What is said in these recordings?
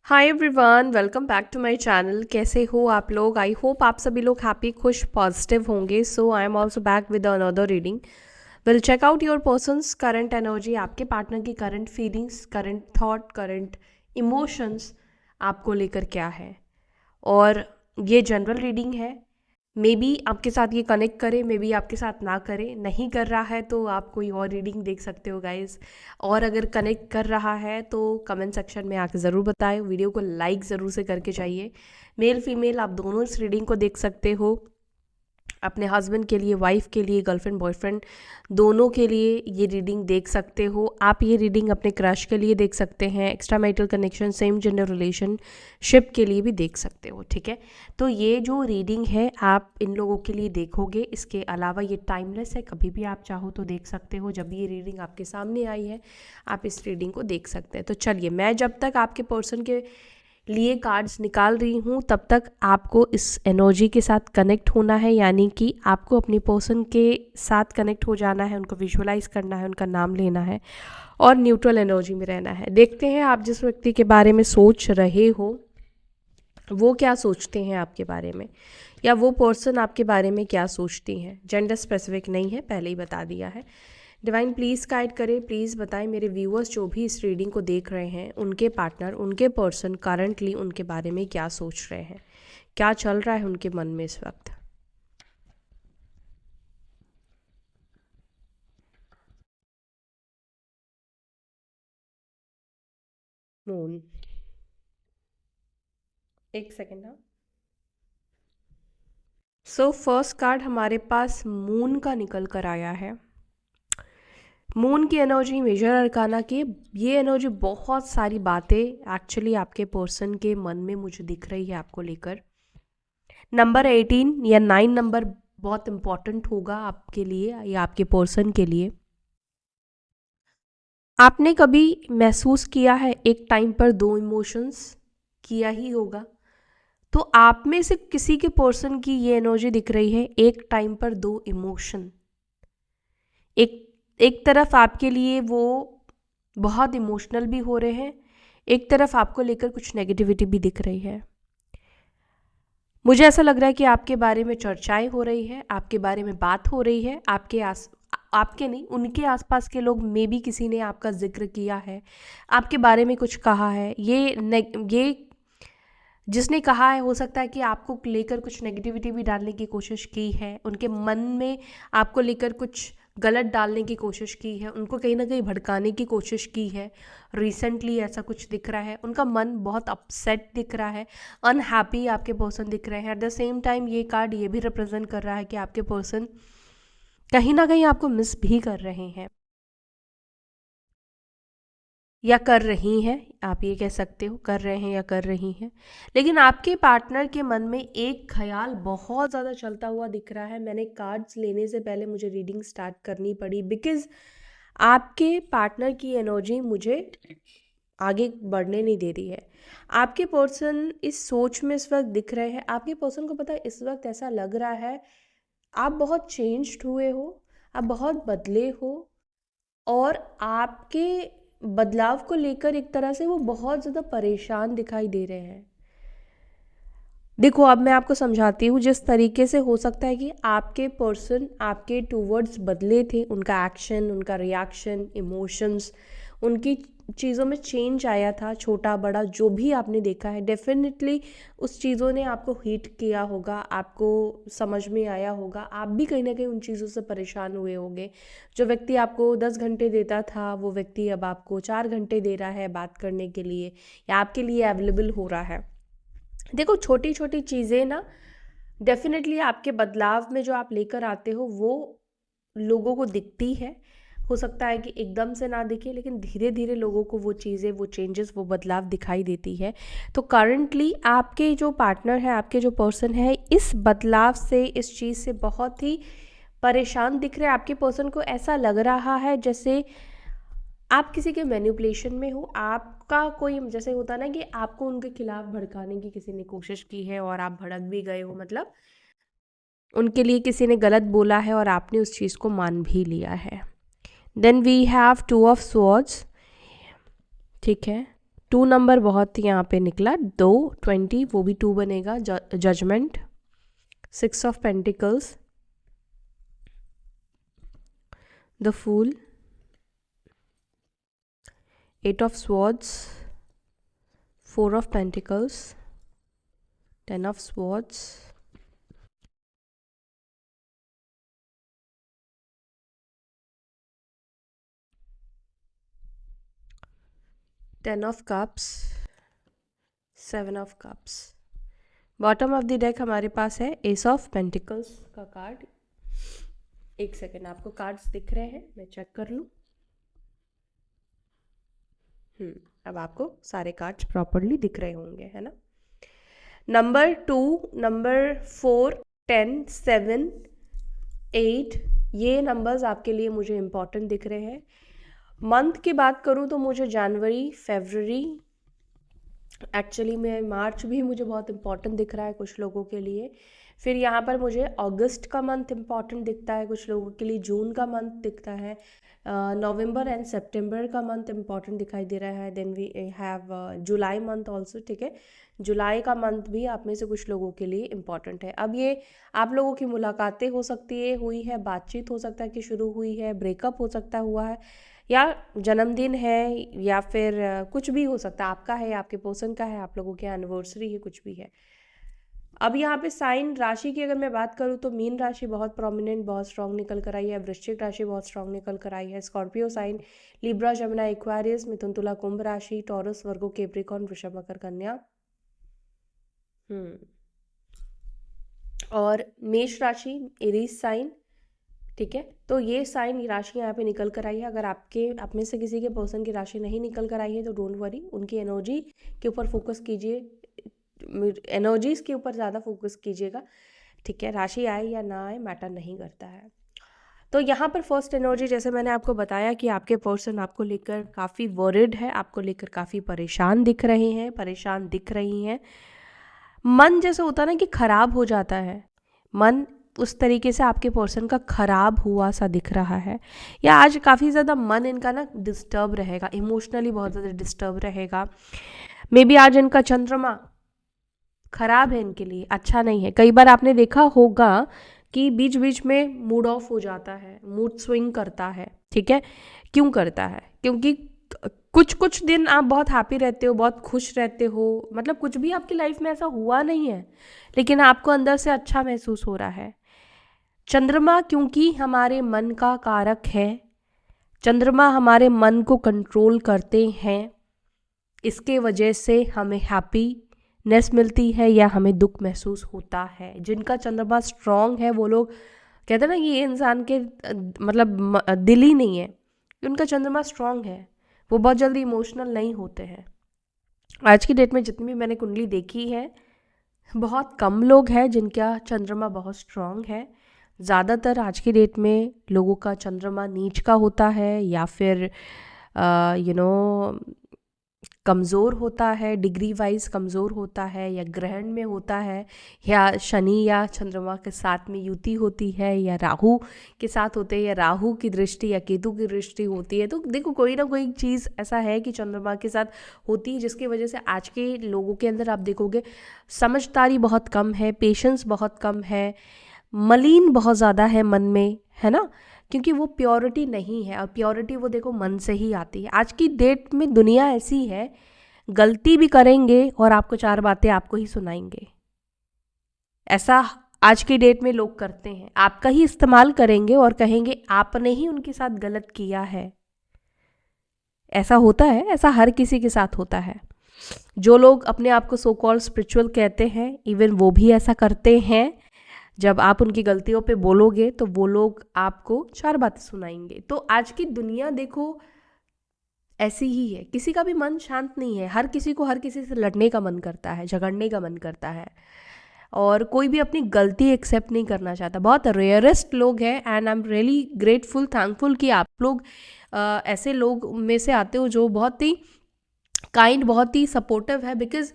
Hi everyone, welcome back to my channel. कैसे हो आप लोग? आई होप आप सभी लोग हैप्पी, खुश, पॉजिटिव होंगे। So I am also back with another reading. Will check out your persons current energy, आपके पार्टनर की current feelings, current thought, current emotions आपको लेकर क्या है। और ये जनरल रीडिंग है। मे बी आपके साथ ये कनेक्ट करे, मे बी आपके साथ ना करे। नहीं कर रहा है तो आप कोई और रीडिंग देख सकते हो गाइस। और अगर कनेक्ट कर रहा है तो कमेंट सेक्शन में आके ज़रूर बताएं। वीडियो को लाइक ज़रूर से करके चाहिए। मेल फीमेल आप दोनों इस रीडिंग को देख सकते हो। अपने हस्बैंड के लिए, वाइफ के लिए, गर्लफ्रेंड बॉयफ्रेंड दोनों के लिए ये रीडिंग देख सकते हो। आप ये रीडिंग अपने क्रश के लिए देख सकते हैं, extra marital connection, same gender relationship के लिए भी देख सकते हो। ठीक है, तो ये जो रीडिंग है आप इन लोगों के लिए देखोगे। इसके अलावा ये टाइमलेस है, कभी भी आप चाहो तो देख सकते हो। जब ये रीडिंग आपके सामने आई है आप इस रीडिंग को देख सकते हैं। तो चलिए, मैं जब तक आपके पर्सन के लिए कार्ड्स निकाल रही हूँ तब तक आपको इस एनर्जी के साथ कनेक्ट होना है, यानी कि आपको अपनी पर्सन के साथ कनेक्ट हो जाना है, उनको विजुअलाइज करना है, उनका नाम लेना है और न्यूट्रल एनर्जी में रहना है। देखते हैं आप जिस व्यक्ति के बारे में सोच रहे हो वो क्या सोचते हैं आपके बारे में, या वो पर्सन आपके बारे में क्या सोचती हैं। जेंडर स्पेसिफिक नहीं है, पहले ही बता दिया है। डिवाइन प्लीज़ गाइड करें, प्लीज़ बताएं मेरे व्यूअर्स जो भी इस रीडिंग को देख रहे हैं, उनके पार्टनर, उनके पर्सन करंटली उनके बारे में क्या सोच रहे हैं, क्या चल रहा है उनके मन में इस वक्त। मून, एक सेकेंड। हाँ, सो फर्स्ट कार्ड हमारे पास मून का निकल कर आया है। मून की एनर्जी, मेजर अरकाना की ये एनर्जी, बहुत सारी बातें एक्चुअली आपके पर्सन के मन में मुझे दिख रही है आपको लेकर। नंबर 18 या 9 नंबर बहुत इंपॉर्टेंट होगा आपके लिए या आपके पर्सन के लिए। आपने कभी महसूस किया है एक टाइम पर दो इमोशंस? किया ही होगा। तो आप में से किसी के पर्सन की ये एनर्जी दिख रही है, एक टाइम पर दो इमोशन। एक एक तरफ आपके लिए वो बहुत इमोशनल भी हो रहे हैं, एक तरफ आपको लेकर कुछ नेगेटिविटी भी दिख रही है। मुझे ऐसा लग रहा है कि आपके बारे में चर्चाएं हो रही है, आपके बारे में बात हो रही है। आपके नहीं, उनके आसपास के लोग में भी किसी ने आपका जिक्र किया है, आपके बारे में कुछ कहा है। ये जिसने कहा है, हो सकता है कि आपको लेकर कुछ नेगेटिविटी भी डालने की कोशिश की है, उनके मन में आपको लेकर कुछ गलत डालने की कोशिश की है, उनको कहीं ना कहीं भड़काने की कोशिश की है। रिसेंटली ऐसा कुछ दिख रहा है, उनका मन बहुत अपसेट दिख रहा है, अनहैप्पी आपके पर्सन दिख रहे हैं। एट द सेम टाइम ये कार्ड ये भी रिप्रेजेंट कर रहा है कि आपके पर्सन कहीं ना कहीं आपको मिस भी कर रहे हैं या कर रही हैं। आप ये कह सकते हो कर रहे हैं या कर रही हैं। लेकिन आपके पार्टनर के मन में एक ख्याल बहुत ज़्यादा चलता हुआ दिख रहा है। मैंने कार्ड्स लेने से पहले मुझे रीडिंग स्टार्ट करनी पड़ी, बिकॉज आपके पार्टनर की एनर्जी मुझे आगे बढ़ने नहीं दे रही है। आपके पर्सन इस सोच में इस वक्त दिख रहे हैं। आपके पर्सन को पता है, इस वक्त ऐसा लग रहा है आप बहुत चेंज्ड हुए हो, आप बहुत बदले हो, और आपके बदलाव को लेकर एक तरह से वो बहुत ज़्यादा परेशान दिखाई दे रहे हैं। देखो, अब मैं आपको समझाती हूँ। जिस तरीके से हो सकता है कि आपके पर्सन आपके टूवर्ड्स बदले थे, उनका एक्शन, उनका रिएक्शन, इमोशंस, उनकी चीज़ों में चेंज आया था, छोटा बड़ा जो भी आपने देखा है, डेफिनेटली उस चीज़ों ने आपको हिट किया होगा, आपको समझ में आया होगा। आप भी कहीं ना कहीं उन चीज़ों से परेशान हुए होंगे। जो व्यक्ति आपको 10 घंटे देता था, वो व्यक्ति अब आपको 4 घंटे दे रहा है बात करने के लिए, या आपके लिए अवेलेबल हो रहा है। देखो, छोटी छोटी चीज़ें ना डेफिनेटली आपके बदलाव में जो आप लेकर आते हो वो लोगों को दिखती है। हो सकता है कि एकदम से ना दिखे, लेकिन धीरे धीरे लोगों को वो चीज़ें, वो चेंजेस, वो बदलाव दिखाई देती है। तो करंटली आपके जो पार्टनर है, आपके जो पर्सन है, इस बदलाव से, इस चीज़ से बहुत ही परेशान दिख रहे हैं। आपके पर्सन को ऐसा लग रहा है जैसे आप किसी के मैनिपुलेशन में हो। आपका कोई, जैसे होता है ना कि आपको उनके खिलाफ भड़काने की किसी ने कोशिश की है और आप भड़क भी गए हो, मतलब उनके लिए किसी ने गलत बोला है और आपने उस चीज़ को मान भी लिया है। Then we have two of swords. ठीक है, 2 नंबर बहुत यहाँ पे निकला, 2 20 वो भी 2 बनेगा, judgement, 6 of pentacles, the fool, 8 of swords, 4 of pentacles, 10 of swords, 10 of cups, 7 of cups. Bottom of the deck हमारे पास है एस ऑफ पेंटिकल्स का कार्ड। एक सेकेंड, आपको कार्ड्स दिख रहे हैं, मैं चेक कर लूँ। अब आपको सारे कार्ड्स प्रॉपरली दिख रहे होंगे, है ना। नंबर 2, नंबर 4, 10, 7, 8, ये नंबर्स आपके लिए मुझे इम्पॉर्टेंट दिख रहे हैं। मंथ की बात करूँ तो मुझे जनवरी, फरवरी, एक्चुअली में मार्च भी मुझे बहुत इम्पॉर्टेंट दिख रहा है कुछ लोगों के लिए। फिर यहाँ पर मुझे अगस्त का मंथ इम्पॉर्टेंट दिखता है कुछ लोगों के लिए, जून का मंथ दिखता है, नवंबर एंड सितंबर का मंथ इम्पॉर्टेंट दिखाई दे रहा है। Then we have July month also, ठीक है। जुलाई का मंथ भी आप में से कुछ लोगों के लिए इम्पॉर्टेंट है। अब ये आप लोगों की मुलाकातें हो सकती है, हुई है, बातचीत हो सकता है कि शुरू हुई है, ब्रेकअप हो सकता हुआ है, या जन्मदिन है, या फिर कुछ भी हो सकता है, आपका है, आपके पर्सन का है, आप लोगों की एनिवर्सरी है, कुछ भी है। अब यहाँ पे साइन राशि की अगर मैं बात करूँ तो मीन राशि बहुत प्रोमिनेंट, बहुत स्ट्रांग निकल कर आई है। वृश्चिक राशि बहुत स्ट्रांग निकल कर आई है। स्कॉर्पियो साइन, लिब्रा, जमुना, एक्वारियस, मिथुन, तुला, कुंभ राशि, टॉरस, वर्गो, कैप्रिकॉर्न, वृषभ, मकर, कन्या। और मेष राशि, एरीज साइन, ठीक है। तो ये साइन, ये राशि यहाँ पे निकल कर आई है। अगर आप में से किसी के पर्सन की राशि नहीं निकल कर आई है तो डोंट वरी, उनकी एनर्जी के ऊपर फोकस कीजिए, एनर्जीज के ऊपर ज़्यादा फोकस कीजिएगा, ठीक है। राशि आए या ना आए मैटर नहीं करता है। तो यहाँ पर फर्स्ट एनर्जी, जैसे मैंने आपको बताया कि आपके पर्सन आपको लेकर काफ़ी वरिड है, आपको लेकर काफ़ी परेशान दिख रहे हैं, परेशान दिख रही हैं। मन जैसे होता है ना कि खराब हो जाता है, मन उस तरीके से आपके पर्सन का खराब हुआ सा दिख रहा है, या आज काफ़ी ज़्यादा मन इनका ना डिस्टर्ब रहेगा, इमोशनली बहुत ज़्यादा डिस्टर्ब रहेगा। मे बी आज इनका चंद्रमा खराब है, इनके लिए अच्छा नहीं है। कई बार आपने देखा होगा कि बीच बीच में मूड ऑफ हो जाता है, मूड स्विंग करता है, ठीक है। क्यों करता है? क्योंकि कुछ कुछ दिन आप बहुत हैप्पी रहते हो, बहुत खुश रहते हो, मतलब कुछ भी आपकी लाइफ में ऐसा हुआ नहीं है, लेकिन आपको अंदर से अच्छा महसूस हो रहा है। चंद्रमा क्योंकि हमारे मन का कारक है, चंद्रमा हमारे मन को कंट्रोल करते हैं, इसके वजह से हमें हैप्पीनेस मिलती है या हमें दुख महसूस होता है। जिनका चंद्रमा स्ट्रांग है वो लोग कहते हैं ना कि ये इंसान के मतलब दिल ही नहीं है, उनका चंद्रमा स्ट्रांग है, वो बहुत जल्दी इमोशनल नहीं होते हैं। आज की डेट में जितनी भी मैंने कुंडली देखी है, बहुत कम लोग हैं जिनका चंद्रमा बहुत स्ट्रांग है। ज़्यादातर आज की डेट में लोगों का चंद्रमा नीच का होता है, या फिर कमज़ोर होता है, डिग्री वाइज कमज़ोर होता है, या ग्रहण में होता है, या शनि या चंद्रमा के साथ में युति होती है, या राहु के साथ होते हैं, या राहु की दृष्टि या केतु की दृष्टि होती है। तो देखो कोई ना कोई चीज़ ऐसा है कि चंद्रमा के साथ होती है, जिसकी वजह से आज के लोगों के अंदर आप देखोगे समझदारी बहुत कम है, पेशेंस बहुत कम है, मलिन बहुत ज़्यादा है मन में, है ना, क्योंकि वो प्योरिटी नहीं है। और प्योरिटी वो देखो मन से ही आती है। आज की डेट में दुनिया ऐसी है, गलती भी करेंगे और आपको 4 बातें आपको ही सुनाएंगे। ऐसा आज की डेट में लोग करते हैं, आपका ही इस्तेमाल करेंगे और कहेंगे आपने ही उनके साथ गलत किया है। ऐसा होता है, ऐसा हर किसी के साथ होता है। जो लोग अपने आप को सो कॉल्ड स्पिरिचुअल कहते हैं, इवन वो भी ऐसा करते हैं। जब आप उनकी गलतियों पे बोलोगे तो वो लोग आपको 4 बातें सुनाएंगे। तो आज की दुनिया देखो ऐसी ही है, किसी का भी मन शांत नहीं है, हर किसी को हर किसी से लड़ने का मन करता है, झगड़ने का मन करता है, और कोई भी अपनी गलती एक्सेप्ट नहीं करना चाहता। बहुत रेयरेस्ट लोग हैं, and I am really grateful, thankful कि आप लोग ऐसे लोग में से आते हो जो बहुत ही काइंड, बहुत ही सपोर्टिव है। बिकॉज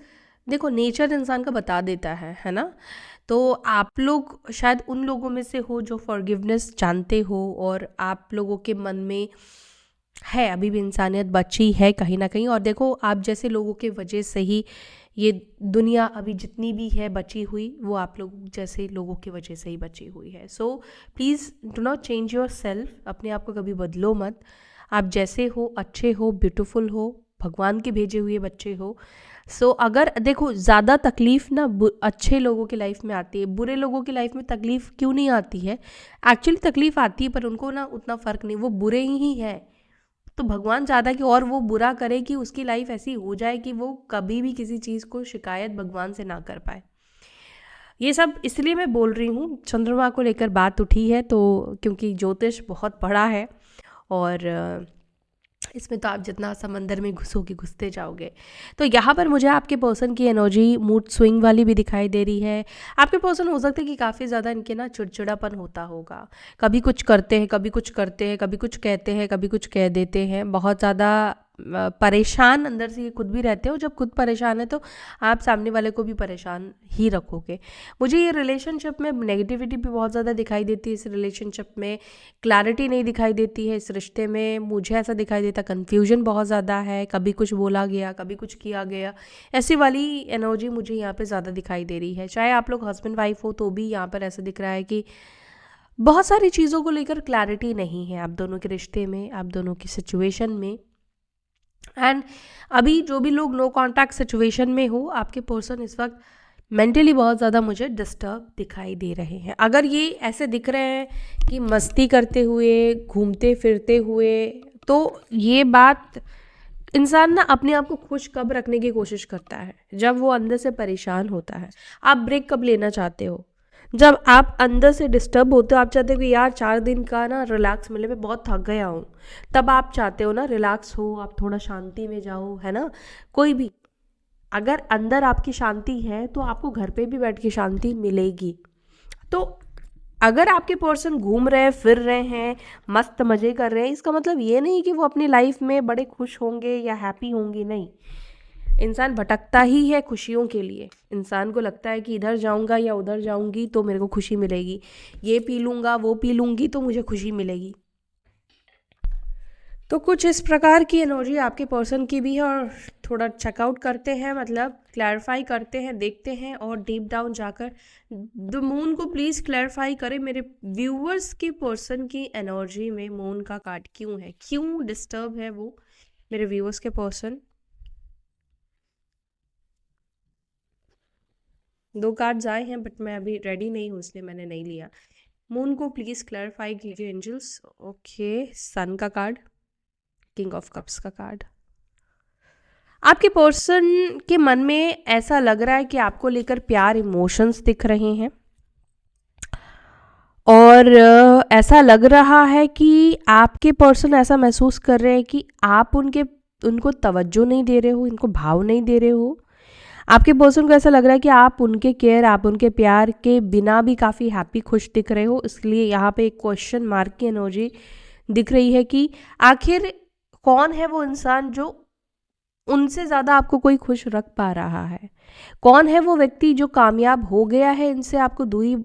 देखो नेचर इंसान का बता देता है ना। तो आप लोग शायद उन लोगों में से हो जो फॉरगिवनेस जानते हो, और आप लोगों के मन में है, अभी भी इंसानियत बची है कहीं ना कहीं। और देखो, आप जैसे लोगों के वजह से ही ये दुनिया अभी जितनी भी है बची हुई, वो आप लोग जैसे लोगों की वजह से ही बची हुई है। So please do not change your self, अपने आप को कभी बदलो मत। आप जैसे हो, अच्छे हो, ब्यूटीफुल हो, भगवान के भेजे हुए बच्चे हो। सो अगर देखो, ज़्यादा तकलीफ़ ना अच्छे लोगों की लाइफ में आती है, बुरे लोगों की लाइफ में तकलीफ़ क्यों नहीं आती है? एक्चुअली तकलीफ़ आती है, पर उनको ना उतना फ़र्क नहीं, वो बुरे ही हैं। तो भगवान चाहता है कि और वो बुरा करे कि उसकी लाइफ ऐसी हो जाए कि वो कभी भी किसी चीज़ को शिकायत भगवान से ना कर पाए। ये सब इसलिए मैं बोल रही हूँ, चंद्रमा को लेकर बात उठी है तो, क्योंकि ज्योतिष बहुत बड़ा है और इसमें तो आप जितना समंदर में घुसोगे घुसते जाओगे। तो यहाँ पर मुझे आपके पर्सन की एनर्जी मूड स्विंग वाली भी दिखाई दे रही है। आपके पर्सन हो सकता है कि काफ़ी ज़्यादा इनके ना चिड़चिड़ापन होता होगा, कभी कुछ करते हैं, कभी कुछ करते हैं, कभी कुछ कहते हैं, कभी कुछ कह देते हैं, बहुत ज़्यादा परेशान अंदर से ये खुद भी रहते हो। जब खुद परेशान है तो आप सामने वाले को भी परेशान ही रखोगे। मुझे ये रिलेशनशिप में नेगेटिविटी भी बहुत ज़्यादा दिखाई देती है, इस रिलेशनशिप में क्लैरिटी नहीं दिखाई देती है, इस रिश्ते में मुझे ऐसा दिखाई देता कन्फ्यूजन बहुत ज़्यादा है, कभी कुछ बोला गया, कभी कुछ किया गया, ऐसी वाली एनर्जी मुझे यहाँ पे ज़्यादा दिखाई दे रही है। चाहे आप लोग हस्बैंड वाइफ हो तो भी यहाँ पर ऐसा दिख रहा है कि बहुत सारी चीज़ों को लेकर क्लैरिटी नहीं है आप दोनों के रिश्ते में, आप दोनों की सिचुएशन में। एंड अभी जो भी लोग नो कॉन्टैक्ट सिचुएशन में हो, आपके पर्सन इस वक्त मेंटली बहुत ज़्यादा मुझे डिस्टर्ब दिखाई दे रहे हैं। अगर ये ऐसे दिख रहे हैं कि मस्ती करते हुए, घूमते फिरते हुए, तो ये बात, इंसान ना अपने आप को खुश कब रखने की कोशिश करता है? जब वो अंदर से परेशान होता है। आप ब्रेक कब लेना चाहते हो? जब आप अंदर से डिस्टर्ब होते हो, आप चाहते हो कि यार 4 दिन का ना रिलैक्स मिले, मैं बहुत थक गया हूँ। तब आप चाहते हो ना रिलैक्स हो, आप थोड़ा शांति में जाओ, है ना? कोई भी, अगर अंदर आपकी शांति है तो आपको घर पे भी बैठ के शांति मिलेगी। तो अगर आपके पर्सन घूम रहे हैं, फिर रहे हैं, मस्त मज़े कर रहे हैं, इसका मतलब ये नहीं कि वो अपनी लाइफ में बड़े खुश होंगे या हैप्पी होंगे, नहीं। इंसान भटकता ही है खुशियों के लिए। इंसान को लगता है कि इधर जाऊंगा या उधर जाऊंगी तो मेरे को खुशी मिलेगी, ये पी लूँगा, वो पी लूँगी तो मुझे खुशी मिलेगी। तो कुछ इस प्रकार की एनर्जी आपके पर्सन की भी है। और थोड़ा चेकआउट करते हैं, मतलब क्लैरिफाई करते हैं, देखते हैं और डीप डाउन जाकर द मून को प्लीज़ क्लैरिफाई करें मेरे व्यूअर्स के पर्सन की एनर्जी में मून का कार्ड क्यों है, क्यों डिस्टर्ब है वो मेरे व्यूअर्स के पर्सन। 2 कार्ड्स आए हैं बट मैं अभी रेडी नहीं हूँ इसलिए मैंने नहीं लिया। मून को प्लीज़ क्लैरिफाई कीजिए एंजल्स। ओके, सन का कार्ड, किंग ऑफ कप्स का कार्ड। आपके पर्सन के मन में ऐसा लग रहा है कि आपको लेकर प्यार, इमोशंस दिख रहे हैं और ऐसा लग रहा है कि आपके पर्सन ऐसा महसूस कर रहे हैं कि आप उनको तवज्जो नहीं दे रहे हो, इनको भाव नहीं दे रहे हो। आपके पर्सन को ऐसा लग रहा है कि आप उनके केयर, आप उनके प्यार के बिना भी काफ़ी हैप्पी, खुश दिख रहे हो। इसलिए यहाँ पे एक क्वेश्चन मार्क की एनर्जी दिख रही है कि आखिर कौन है वो इंसान जो उनसे ज़्यादा आपको कोई खुश रख पा रहा है? कौन है वो व्यक्ति जो कामयाब हो गया है इनसे आपको दूरी,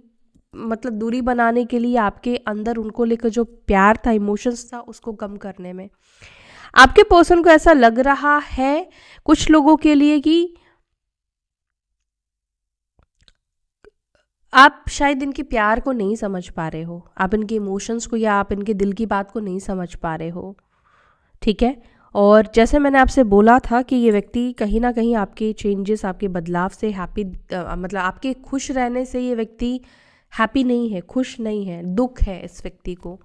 मतलब दूरी बनाने के लिए, आपके अंदर उनको लेकर जो प्यार था, इमोशंस था, उसको कम करने में? आपके पर्सन को ऐसा लग रहा है कुछ लोगों के लिए कि आप शायद इनके प्यार को नहीं समझ पा रहे हो, आप इनके इमोशंस को या आप इनके दिल की बात को नहीं समझ पा रहे हो। ठीक है। और जैसे मैंने आपसे बोला था कि ये व्यक्ति कहीं ना कहीं आपके चेंजेस, आपके बदलाव से हैप्पी, मतलब आपके खुश रहने से ये व्यक्ति हैप्पी नहीं है, खुश नहीं है, दुख है इस व्यक्ति को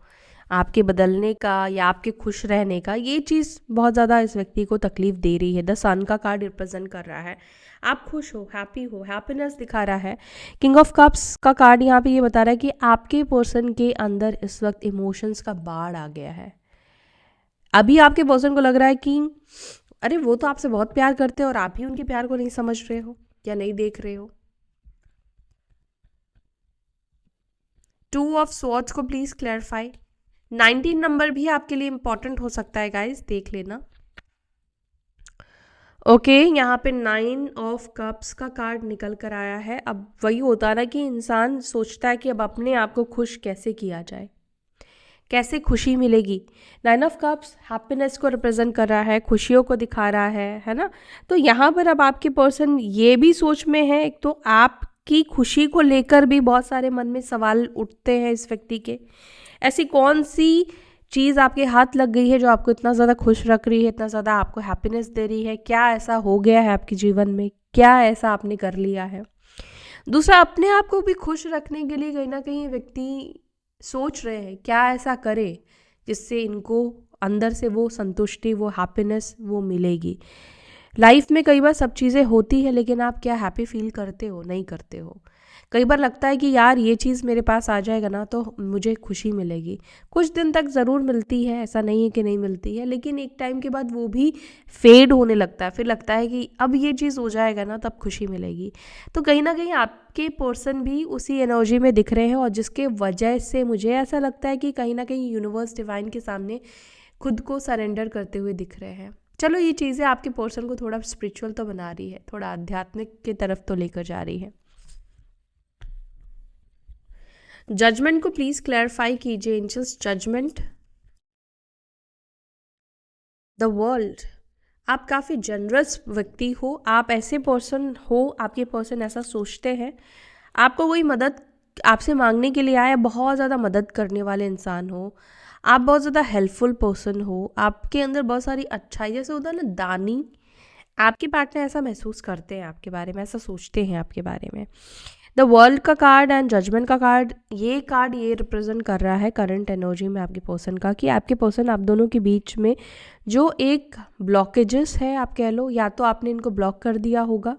आपके बदलने का या आपके खुश रहने का। ये चीज़ बहुत ज़्यादा इस व्यक्ति को तकलीफ दे रही है। द सन का कार्ड रिप्रेजेंट कर रहा है आप खुश हो, हैप्पी हो, हैप्पीनेस दिखा रहा है। किंग ऑफ कप्स का कार्ड यहाँ पे ये बता रहा है कि आपके पर्सन के अंदर इस वक्त इमोशंस का बाढ़ आ गया है। अभी आपके पर्सन को लग रहा है कि अरे वो तो आपसे बहुत प्यार करते हैं और आप ही उनके प्यार को नहीं समझ रहे हो या नहीं देख रहे हो। 2 ऑफ स्वॉर्ड्स को प्लीज क्लैरिफाई। 19 नंबर भी आपके लिए इंपॉर्टेंट हो सकता है गाइस, देख लेना। ओके, यहाँ पे 9 ऑफ कप्स का कार्ड निकल कर आया है। अब वही होता है ना कि इंसान सोचता है कि अब अपने आप को खुश कैसे किया जाए, कैसे खुशी मिलेगी। 9 ऑफ कप्स हैप्पीनेस को रिप्रेजेंट कर रहा है, खुशियों को दिखा रहा है ना। तो यहाँ पर अब आपके पर्सन ये भी सोच में है, एक तो आपकी खुशी को लेकर भी बहुत सारे मन में सवाल उठते हैं इस व्यक्ति के। ऐसी कौन सी चीज़ आपके हाथ लग गई है जो आपको इतना ज़्यादा खुश रख रही है, इतना ज़्यादा आपको हैप्पीनेस दे रही है? क्या ऐसा हो गया है आपके जीवन में, क्या ऐसा आपने कर लिया है? दूसरा, अपने आप को भी खुश रखने के लिए कहीं ना कहीं व्यक्ति सोच रहे हैं क्या ऐसा करे जिससे इनको अंदर से वो संतुष्टि, वो हैप्पीनेस वो मिलेगी। लाइफ में कई बार सब चीज़ें होती है, लेकिन आप क्या हैप्पी फील करते हो? नहीं करते हो। कई बार लगता है कि यार ये चीज़ मेरे पास आ जाएगा ना तो मुझे खुशी मिलेगी। कुछ दिन तक ज़रूर मिलती है, ऐसा नहीं है कि नहीं मिलती है, लेकिन एक टाइम के बाद वो भी फेड होने लगता है। फिर लगता है कि अब ये चीज़ हो जाएगा ना तब खुशी मिलेगी। तो कहीं ना कहीं आपके पर्सन भी उसी एनर्जी में दिख रहे हैं, और जिसके वजह से मुझे ऐसा लगता है कि कहीं ना कहीं यूनिवर्स डिवाइन के सामने खुद को सरेंडर करते हुए दिख रहे हैं। चलो, ये चीज़ें आपके पर्सन को थोड़ा स्पिरिचुअल तो बना रही है, थोड़ा आध्यात्मिक की तरफ तो लेकर जा रही है। जजमेंट को प्लीज क्लैरिफाई कीजिए एंजल्स। Judgement, the world. आप काफ़ी जनरस व्यक्ति हो, आप ऐसे पर्सन हो, आपके पर्सन ऐसा सोचते हैं, आपको कोई मदद आपसे मांगने के लिए आया, बहुत ज़्यादा मदद करने वाले इंसान हो, आप बहुत ज़्यादा हेल्पफुल पर्सन हो, आपके अंदर बहुत सारी अच्छाई, जैसे होता है ना दानी, आपके पार्टनर ऐसा महसूस करते हैं आपके बारे में, ऐसा सोचते हैं आपके बारे में। द वर्ल्ड का कार्ड एंड जजमेंट का कार्ड, ये कार्ड ये रिप्रेजेंट कर रहा है करंट एनर्जी में आपके पर्सन का, कि आपके पर्सन आप दोनों के बीच में जो एक ब्लॉकेजेस है, आप कह लो, या तो आपने इनको ब्लॉक कर दिया होगा,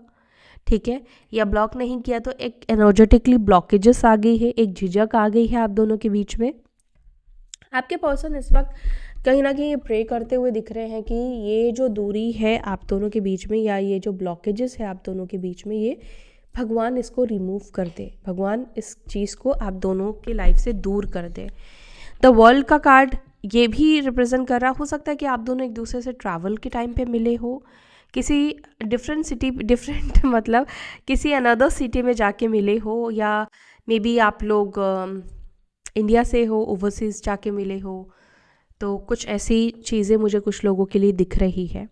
ठीक है, या ब्लॉक नहीं किया तो एक एनर्जेटिकली ब्लॉकेजेस आ गई है, एक झिझक आ गई है आप दोनों के बीच में। आपके पर्सन इस वक्त कहीं ना कहीं ये प्रे करते हुए दिख रहे हैं कि ये जो दूरी है आप दोनों के बीच में, या ये जो ब्लॉकेजेस है आप दोनों के बीच में, ये भगवान इसको रिमूव कर दे, भगवान इस चीज़ को आप दोनों की लाइफ से दूर कर दे। द वर्ल्ड का कार्ड ये भी रिप्रेजेंट कर रहा, हो सकता है कि आप दोनों एक दूसरे से ट्रैवल के टाइम पे मिले हो, किसी डिफरेंट सिटी, डिफरेंट मतलब किसी अनदर सिटी में जाके मिले हो, या मे बी आप लोग इंडिया से हो, ओवरसीज़ जाके मिले हो। तो कुछ ऐसी चीज़ें मुझे कुछ लोगों के लिए दिख रही है।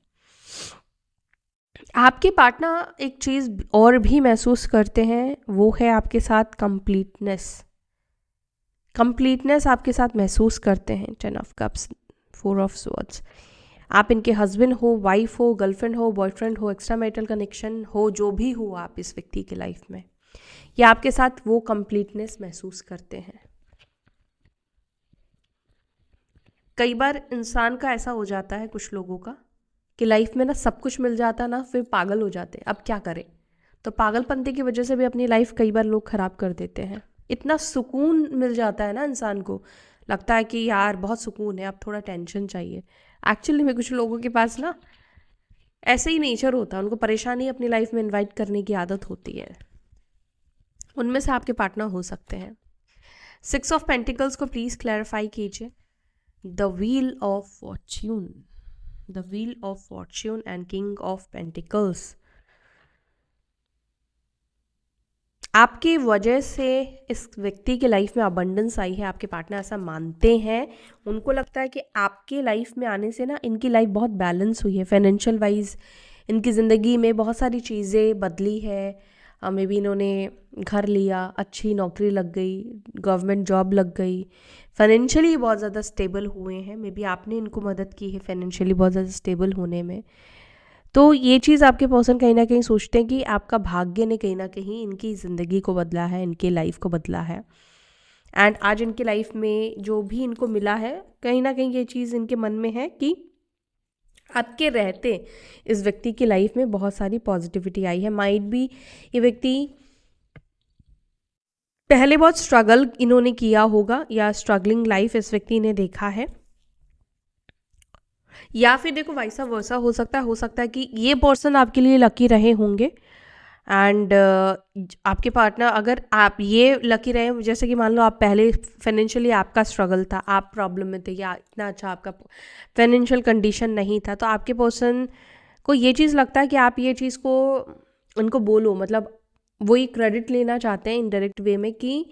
आपके पार्टनर एक चीज़ और भी महसूस करते हैं, वो है आपके साथ कंप्लीटनेस। कंप्लीटनेस आपके साथ महसूस करते हैं। 10 ऑफ कप्स, 4 ऑफ स्वॉर्ड्स। आप इनके हस्बैंड हो, वाइफ हो, गर्लफ्रेंड हो, बॉयफ्रेंड हो, एक्स्ट्रा मैरिटल कनेक्शन हो, जो भी हो आप इस व्यक्ति के लाइफ में, या आपके साथ वो कंप्लीटनेस महसूस करते हैं। कई बार इंसान का ऐसा हो जाता है कुछ लोगों का कि लाइफ में ना सब कुछ मिल जाता ना, फिर पागल हो जाते हैं, अब क्या करें। तो पागलपंती की वजह से भी अपनी लाइफ कई बार लोग ख़राब कर देते हैं। इतना सुकून मिल जाता है ना इंसान को, लगता है कि यार बहुत सुकून है, अब थोड़ा टेंशन चाहिए। एक्चुअली में कुछ लोगों के पास ना ऐसे ही नेचर होता है, उनको परेशानी अपनी लाइफ में इन्वाइट करने की आदत होती है। उनमें से आपके पार्टनर हो सकते हैं। 6 ऑफ पेंटिकल्स को प्लीज़ क्लैरिफाई कीजिए। The wheel of Fortune, the wheel of Fortune and king of pentacles. आपकी वजह से इस व्यक्ति के लाइफ में अबंडेंस आई है, आपके पार्टनर ऐसा मानते हैं। उनको लगता है कि आपके लाइफ में आने से ना इनकी लाइफ बहुत बैलेंस हुई है, फाइनेंशियल वाइज इनकी ज़िंदगी में बहुत सारी चीज़ें बदली है। मे बी इन्होंने घर लिया, अच्छी नौकरी लग गई, गवर्नमेंट जॉब लग गई, फाइनेंशियली बहुत ज़्यादा स्टेबल हुए हैं। मे बी आपने इनको मदद की है फाइनेंशियली बहुत ज़्यादा स्टेबल होने में। तो ये चीज़ आपके पर्सन कहीं ना कहीं सोचते हैं कि आपका भाग्य ने कहीं ना कहीं इनकी ज़िंदगी को बदला है, इनके लाइफ को बदला है। एंड आज इनके लाइफ में जो भी इनको मिला है, कहीं ना कहीं ये चीज़ इनके मन में है कि आपके रहते इस व्यक्ति की लाइफ में बहुत सारी पॉजिटिविटी आई है। माइट भी ये व्यक्ति पहले बहुत स्ट्रगल इन्होंने किया होगा, या स्ट्रगलिंग लाइफ इस व्यक्ति ने देखा है, या फिर देखो वैसा वर्सा हो सकता है कि ये पर्सन आपके लिए लकी रहे होंगे। एंड आपके पार्टनर, अगर आप ये लकी रहे, जैसे कि मान लो आप पहले फाइनेंशियली आपका स्ट्रगल था, आप प्रॉब्लम में थे, या इतना अच्छा आपका फाइनेंशियल कंडीशन नहीं था, तो आपके पर्सन को ये चीज़ लगता है कि आप ये चीज़ को उनको बोलो, मतलब वो ही क्रेडिट लेना चाहते हैं इनडायरेक्ट वे में कि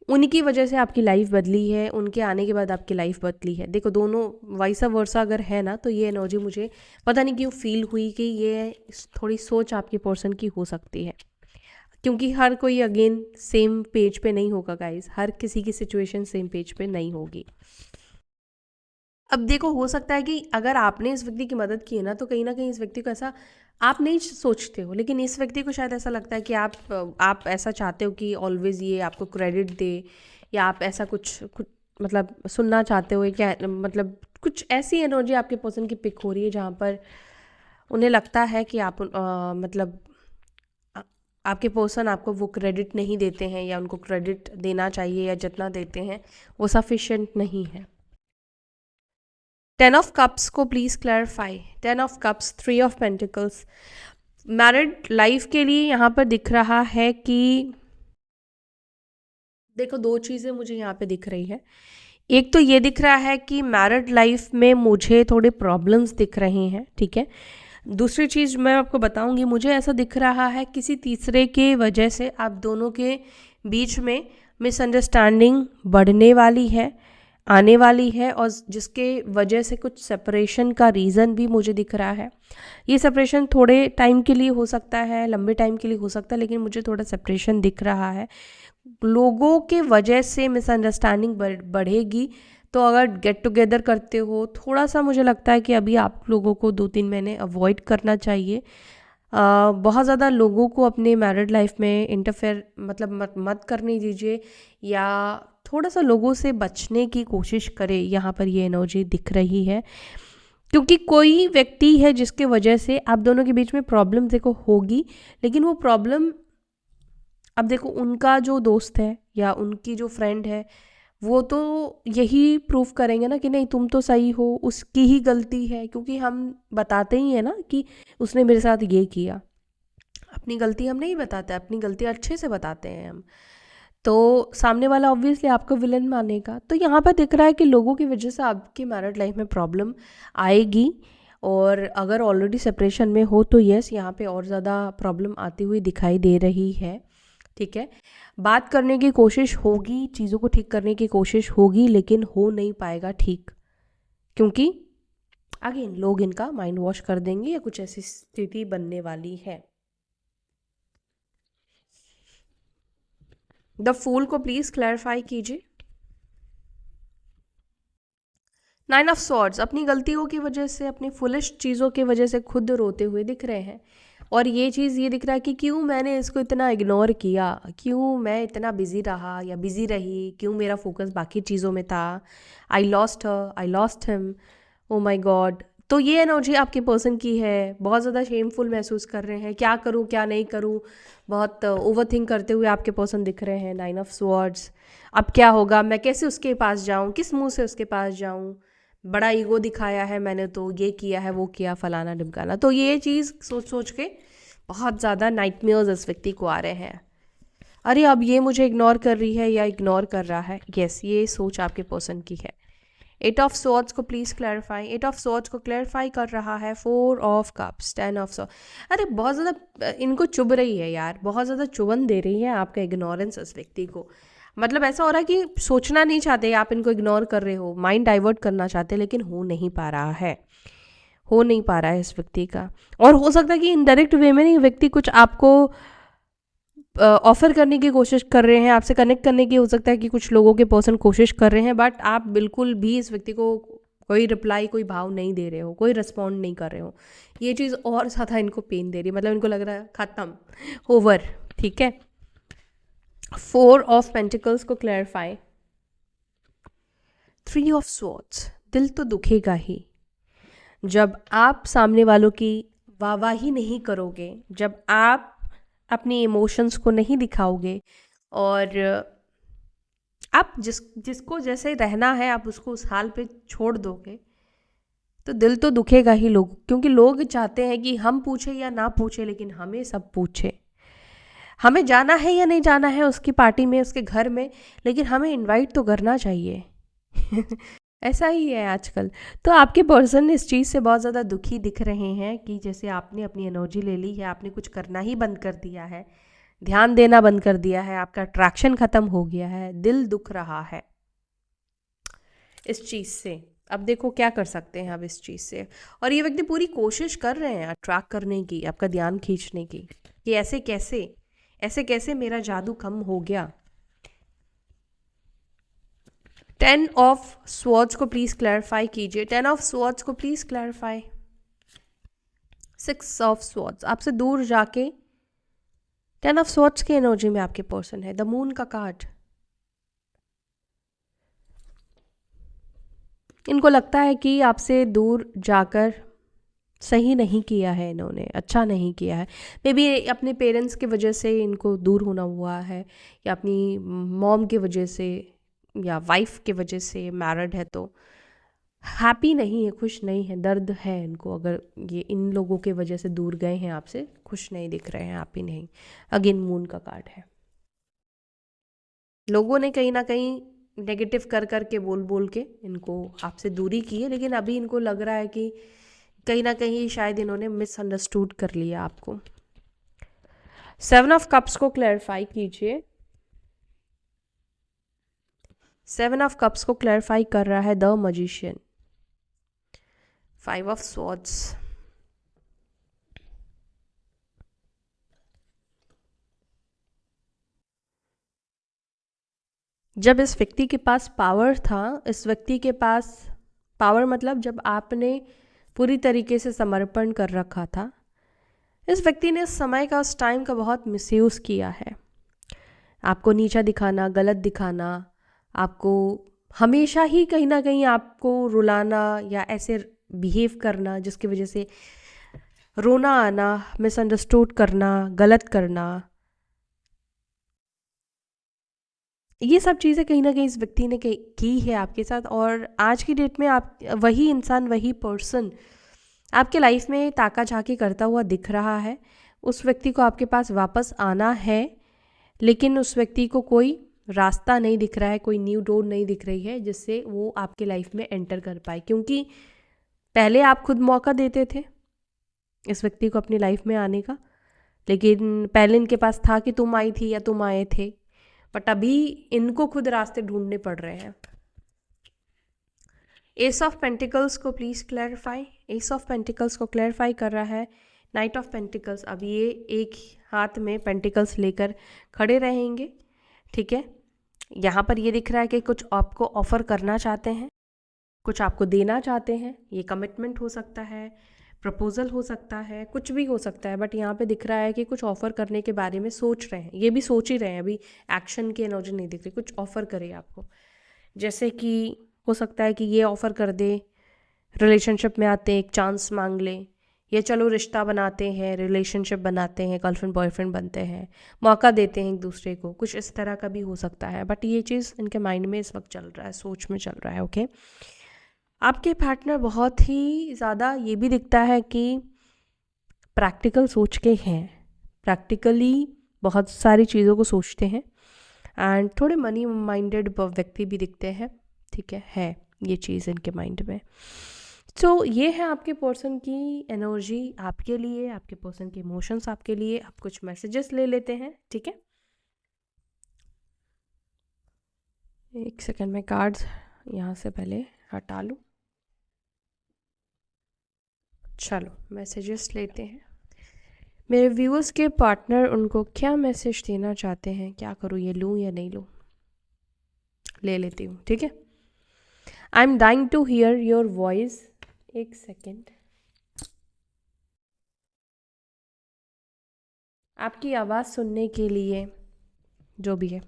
उनकी वजह से आपकी लाइफ बदली है, उनके आने के बाद आपकी लाइफ बदली है। देखो दोनों वाइसा वर्सा अगर है ना, तो ये एनर्जी मुझे पता नहीं क्यों फील हुई कि ये थोड़ी सोच आपके पर्सन की हो सकती है, क्योंकि हर कोई अगेन सेम पेज पे नहीं होगा गाइस, हर किसी की सिचुएशन सेम पेज पे नहीं होगी। अब देखो हो सकता है कि अगर आपने इस व्यक्ति की मदद की है ना, तो कहीं ना कहीं इस व्यक्ति को ऐसा आप नहीं सोचते हो, लेकिन इस व्यक्ति को शायद ऐसा लगता है कि आप ऐसा चाहते हो कि ऑलवेज ये आपको क्रेडिट दे, या आप ऐसा कुछ मतलब सुनना चाहते हो, क्या मतलब कुछ ऐसी एनर्जी आपके पर्सन की पिक हो रही है जहाँ पर उन्हें लगता है कि आप मतलब आ- आपके पर्सन आपको वो क्रेडिट नहीं देते हैं, या उनको क्रेडिट देना चाहिए या जितना देते हैं वो सफिशिएंट नहीं है। 10 ऑफ कप्स को please clarify. 10 of cups, 3 of pentacles, married life के लिए यहाँ पर दिख रहा है कि देखो दो चीज़ें मुझे यहाँ पे दिख रही है। एक तो ये दिख रहा है कि मैरिड लाइफ में मुझे थोड़े प्रॉब्लम्स दिख रहे हैं, ठीक है। दूसरी चीज़ मैं आपको बताऊंगी, मुझे ऐसा दिख रहा है किसी तीसरे के वजह से आप दोनों के बीच में मिसअंडरस्टैंडिंग बढ़ने वाली है, आने वाली है, और जिसके वजह से कुछ सेपरेशन का रीज़न भी मुझे दिख रहा है। ये सेपरेशन थोड़े टाइम के लिए हो सकता है, लंबे टाइम के लिए हो सकता है, लेकिन मुझे थोड़ा सेपरेशन दिख रहा है। लोगों के वजह से मिसअंडरस्टैंडिंग बढ़ेगी। तो अगर गेट टुगेदर करते हो, थोड़ा सा मुझे लगता है कि अभी आप लोगों को 2-3 महीने अवॉइड करना चाहिए। बहुत ज़्यादा लोगों को अपने मैरिड लाइफ में इंटरफेयर मतलब मत करने दीजिए, या थोड़ा सा लोगों से बचने की कोशिश करें। यहाँ पर ये एनर्जी दिख रही है, क्योंकि कोई व्यक्ति है जिसके वजह से आप दोनों के बीच में प्रॉब्लम देखो होगी, लेकिन वो प्रॉब्लम अब देखो उनका जो दोस्त है या उनकी जो फ्रेंड है, वो तो यही प्रूव करेंगे ना कि नहीं तुम तो सही हो, उसकी ही गलती है, क्योंकि हम बताते ही है ना कि उसने मेरे साथ ये किया। अपनी गलती हम नहीं बताते, अपनी गलती अच्छे से बताते हैं हम। तो सामने वाला ऑब्वियसली आपको विलन मानेगा। तो यहाँ पर दिख रहा है कि लोगों की वजह से आपकी मैरिड लाइफ में प्रॉब्लम आएगी, और अगर ऑलरेडी सेपरेशन में हो तो यस, यहाँ पे और ज़्यादा प्रॉब्लम आती हुई दिखाई दे रही है, ठीक है। बात करने की कोशिश होगी, चीज़ों को ठीक करने की कोशिश होगी, लेकिन हो नहीं पाएगा ठीक, क्योंकि अगेन लोग इनका माइंड वॉश कर देंगे, या कुछ ऐसी स्थिति बनने वाली है। द फूल को प्लीज क्लैरिफाई कीजिए। 9 ऑफ सॉर्ड्स, अपनी गलतियों की वजह से, अपनी फुलिश चीज़ों की वजह से खुद रोते हुए दिख रहे हैं, और ये चीज़ ये दिख रहा है कि क्यों मैंने इसको इतना इग्नोर किया, क्यों मैं इतना बिजी रहा या बिजी रही, क्यों मेरा फोकस बाकी चीज़ों में था। I lost her, I lost him, oh my God. तो ये एनर्जी आपके पर्सन की है, बहुत ज़्यादा शेमफुल महसूस कर रहे हैं, क्या करूँ क्या नहीं करूँ, बहुत ओवर थिंक करते हुए आपके पर्सन दिख रहे हैं। 9 ऑफ स्वॉर्ड्स, अब क्या होगा, मैं कैसे उसके पास जाऊँ, किस मुंह से उसके पास जाऊँ, बड़ा ईगो दिखाया है मैंने, तो ये किया है वो किया फलाना ढिमकाना। तो ये चीज़ सोच सोच के बहुत ज़्यादा नाइटमेयर्स इस व्यक्ति को आ रहे हैं। अरे अब ये मुझे इग्नोर कर रही है या इग्नोर कर रहा है, यस ये सोच आपके पर्सन की है। 8 ऑफ स्वॉर्ड्स को प्लीज़ क्लैरिफाई। 8 ऑफ स्वॉर्ड्स को क्लैरिफाई कर रहा है 4 ऑफ कप्स, 10 ऑफ स्वॉर्ड्स। अरे बहुत ज़्यादा इनको चुभ रही है यार, बहुत ज़्यादा चुभन दे रही है आपका इग्नोरेंस इस व्यक्ति को। मतलब ऐसा हो रहा है कि सोचना नहीं चाहते, आप इनको इग्नोर कर रहे हो, माइंड डाइवर्ट करना चाहते, लेकिन हो नहीं पा रहा है, हो नहीं पा रहा है इस व्यक्ति का। और हो सकता है कि इनडायरेक्ट वे में नहीं व्यक्ति कुछ आपको ऑफर करने की कोशिश कर रहे हैं, आपसे कनेक्ट करने की, हो सकता है कि कुछ लोगों के पर्सन कोशिश कर रहे हैं, बट आप बिल्कुल भी इस व्यक्ति को कोई रिप्लाई, कोई भाव नहीं दे रहे हो, कोई रिस्पॉन्ड नहीं कर रहे हो। ये चीज़ और ज़्यादा इनको पेन दे रही है, मतलब इनको लग रहा है ख़त्म, ओवर, ठीक है। 4 ऑफ पेंटिकल्स को क्लैरिफाई। 3 ऑफ स्वॉर्ड्स, दिल तो दुखेगा ही जब आप सामने वालों की वाहवाही नहीं करोगे, जब आप अपनी इमोशंस को नहीं दिखाओगे, और आप जिसको जैसे रहना है आप उसको उस हाल पे छोड़ दोगे, तो दिल तो दुखेगा ही लोग, क्योंकि लोग चाहते हैं कि हम पूछे या ना पूछे, लेकिन हमें सब पूछे। हमें जाना है या नहीं जाना है उसकी पार्टी में, उसके घर में, लेकिन हमें इनवाइट तो करना चाहिए। ऐसा ही है आजकल। तो आपके पर्सन इस चीज़ से बहुत ज़्यादा दुखी दिख रहे हैं कि जैसे आपने अपनी एनर्जी ले ली है, आपने कुछ करना ही बंद कर दिया है, ध्यान देना बंद कर दिया है, आपका अट्रैक्शन खत्म हो गया है, दिल दुख रहा है इस चीज़ से। अब देखो क्या कर सकते हैं अब इस चीज़ से। और ये व्यक्ति पूरी कोशिश कर रहे हैं अट्रैक्ट करने की, आपका ध्यान खींचने की, कि ऐसे कैसे मेरा जादू कम हो गया। 10 ऑफ स्वॉर्ड्स को प्लीज क्लैरिफाई कीजिए, 10 ऑफ स्वॉर्ड्स को प्लीज क्लैरिफाई। 6 ऑफ स्वॉर्ड्स आपसे दूर जाके 10 ऑफ स्वॉर्ड्स के एनर्जी में आपके पर्सन है, द मून का कार्ड। इनको लगता है कि आपसे दूर जाकर सही नहीं किया है इन्होंने, अच्छा नहीं किया है। मे बी अपने पेरेंट्स की वजह से इनको दूर होना हुआ है, या अपनी मॉम की वजह से, या वाइफ की वजह से, मैरिड है तो हैप्पी नहीं है, खुश नहीं है, दर्द है इनको। अगर ये इन लोगों के वजह से दूर गए हैं आपसे, खुश नहीं दिख रहे हैं, हैप्पी नहीं। अगेन मून का कार्ड है। लोगों ने कहीं ना कहीं नेगेटिव कर के बोल के इनको आपसे दूरी की है, लेकिन अभी इनको लग रहा है कि कहीं ना कहीं शायद इन्होंने मिसअंडरस्टूड कर लिया आपको। 7 ऑफ कप्स को क्लैरिफाई कीजिए। 7 ऑफ कप्स को क्लैरिफाई कर रहा है द मैजिशियन। 5 of swords. जब इस व्यक्ति के पास पावर था, इस व्यक्ति के पास पावर मतलब जब आपने पूरी तरीके से समर्पण कर रखा था, इस व्यक्ति ने उस समय का, उस टाइम का बहुत मिसयूज़ किया है। आपको नीचा दिखाना, गलत दिखाना, आपको हमेशा ही कहीं ना कहीं आपको रुलाना या ऐसे बिहेव करना जिसकी वजह से रोना आना, मिसअंडरस्टूड करना, गलत करना, ये सब चीज़ें कहीं ना कहीं इस व्यक्ति ने की है आपके साथ। और आज की डेट में आप वही इंसान, वही पर्सन आपके लाइफ में ताका झाकी करता हुआ दिख रहा है। उस व्यक्ति को आपके पास वापस आना है, लेकिन उस व्यक्ति को कोई रास्ता नहीं दिख रहा है, कोई न्यू डोर नहीं दिख रही है जिससे वो आपके लाइफ में एंटर कर पाए। क्योंकि पहले आप खुद मौका देते थे इस व्यक्ति को अपनी लाइफ में आने का, लेकिन पहले इनके पास था कि तुम आई थी या तुम आए थे, बट अभी इनको खुद रास्ते ढूंढने पड़ रहे हैं। एस ऑफ पेंटिकल्स को please clarify. S of pentacles को क्लैरिफाई कर रहा है नाइट ऑफ पेंटिकल्स। अब ये एक हाथ में पेंटिकल्स लेकर खड़े रहेंगे, ठीक है। यहाँ पर ये दिख रहा है कि कुछ आपको ऑफर करना चाहते हैं, कुछ आपको देना चाहते हैं। ये कमिटमेंट हो सकता है, प्रपोजल हो सकता है, कुछ भी हो सकता है, बट यहाँ पे दिख रहा है कि कुछ ऑफ़र करने के बारे में सोच रहे हैं। ये भी सोच ही रहे हैं, अभी एक्शन की एनर्जी नहीं दिख रही। कुछ ऑफ़र करे आपको, जैसे कि हो सकता है कि ये ऑफ़र कर दे, रिलेशनशिप में आते हैं, एक चांस मांग लें, या चलो रिश्ता बनाते हैं, रिलेशनशिप बनाते हैं, गर्लफ्रेंड बॉयफ्रेंड बनते हैं, मौका देते हैं एक दूसरे को, कुछ इस तरह का भी हो सकता है। बट ये चीज़ इनके माइंड में इस वक्त चल रहा है, सोच में चल रहा है। ओके, आपके पार्टनर बहुत ही ज़्यादा ये भी दिखता है कि प्रैक्टिकल सोच के हैं, प्रैक्टिकली बहुत सारी चीज़ों को सोचते हैं, एंड थोड़े मनी माइंडेड व्यक्ति भी दिखते हैं, ठीक है ये चीज़ इनके माइंड में। तो ये है आपके पर्सन की एनर्जी आपके लिए, आपके पर्सन के इमोशंस आपके लिए। आप कुछ मैसेजेस ले लेते हैं, ठीक है। एक सेकंड में कार्ड्स यहाँ से पहले हटा लूँ। चलो मैसेजेस लेते हैं। मेरे व्यूअर्स के पार्टनर उनको क्या मैसेज देना चाहते हैं, क्या करूँ, ये लूँ या नहीं लूँ? ले लेती हूँ, ठीक है। I am dying to hear your voice. एक सेकेंड, आपकी आवाज़ सुनने के लिए, जो भी है।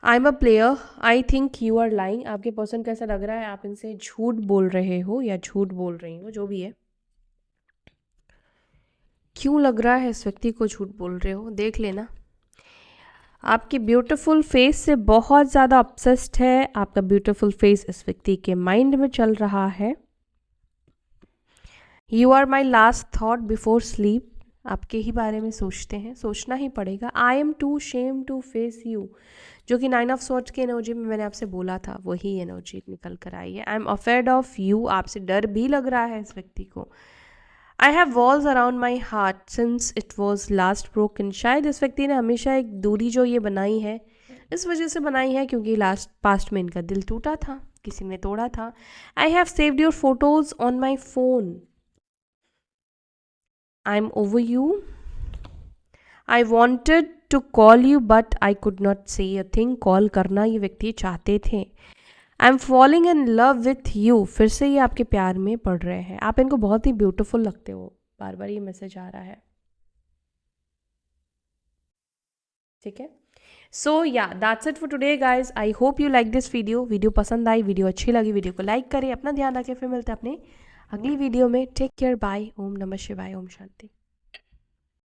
I am a player, I think you are lying. आपके पर्सन कैसा लग रहा है, आप इनसे झूठ बोल रहे हो या झूठ बोल रही हो, जो भी है। क्यों लग रहा है इस व्यक्ति को झूठ बोल रहे हो, देख लेना। आपकी ब्यूटीफुल फेस से बहुत ज़्यादा ऑब्सेस्ड है। आपका ब्यूटीफुल फेस इस व्यक्ति के माइंड में चल रहा है। You are my last thought before sleep. आपके ही बारे में सोचते हैं, सोचना ही पड़ेगा। I am too shame to face you, जो कि 9 ऑफ स्वॉर्ड्स की एनर्जी में मैंने आपसे बोला था, वही एनर्जी निकल कर आई है। I M afraid of you, आपसे डर भी लग रहा है इस व्यक्ति को। I have walls around my heart since it was last broken. शायद इस व्यक्ति ने हमेशा एक दूरी जो ये बनाई है इस वजह से बनाई है क्योंकि लास्ट पास्ट में इनका दिल टूटा था, किसी ने तोड़ा था। I have saved your photos on my phone. I am over you. I wanted to call you but I could not say a thing. Call करना ये व्यक्ति चाहते थे। I am falling in love with you. फिर से ये आपके प्यार में पड़ रहे हैं, आप इनको बहुत ही ब्यूटीफुल लगते हो। बार बार ये मैसेज आ रहा है, ठीक है। सो या that's it for today guys. I hope you like this video पसंद आई, वीडियो अच्छी लगी, वीडियो को लाइक करें, अपना ध्यान रखें। फिर मिलते हैं अपने अगली वीडियो में। Take care, bye. ओम नमः शिवाय, ओम शांति।